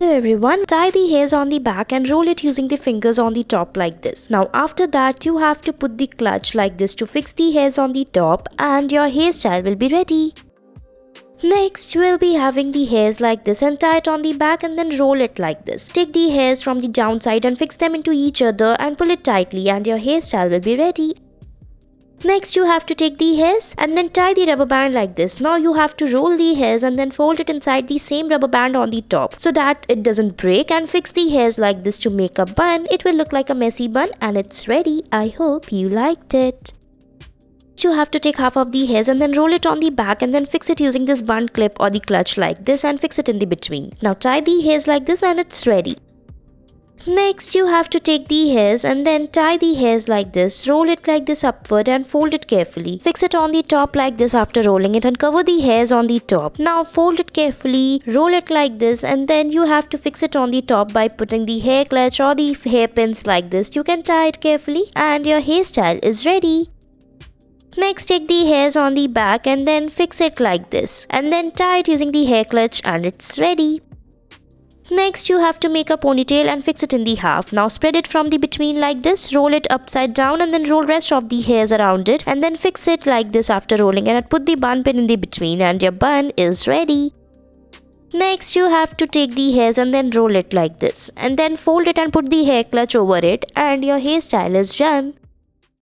Hello everyone, tie the hairs on the back and roll it using the fingers on the top like this. Now after that you have to put the clutch like this to fix the hairs on the top and your hairstyle will be ready. Next we'll be having the hairs like this and tie it on the back and then roll it like this. Take the hairs from the downside and fix them into each other and pull it tightly and your hairstyle will be ready. Next you have to take the hairs and then tie the rubber band like this. Now you have to roll the hairs and then fold it inside the same rubber band on the top so that it doesn't break, and fix the hairs like this to make a bun. It will look like a messy bun and it's ready. I hope you liked it. You have to take half of the hairs and then roll it on the back and then fix it using this bun clip or the clutch like this and fix it in the between. Now tie the hairs like this and it's ready. Next you have to take the hairs and then tie the hairs like this, roll it like this upward and fold it carefully. Fix it on the top like this after rolling it and cover the hairs on the top. Now fold it carefully, roll it like this, and then you have to fix it on the top by putting the hair clutch or the hairpins like this. You can tie it carefully and your hairstyle is ready. Next take the hairs on the back and then fix it like this and then tie it using the hair clutch and it's ready. Next you have to make a ponytail and fix it in the half. Now spread it from the between like this, roll it upside down and then roll rest of the hairs around it and then fix it like this after rolling and put the bun pin in the between and your bun is ready. Next you have to take the hairs and then roll it like this and then fold it and put the hair clutch over it and your hairstyle is done.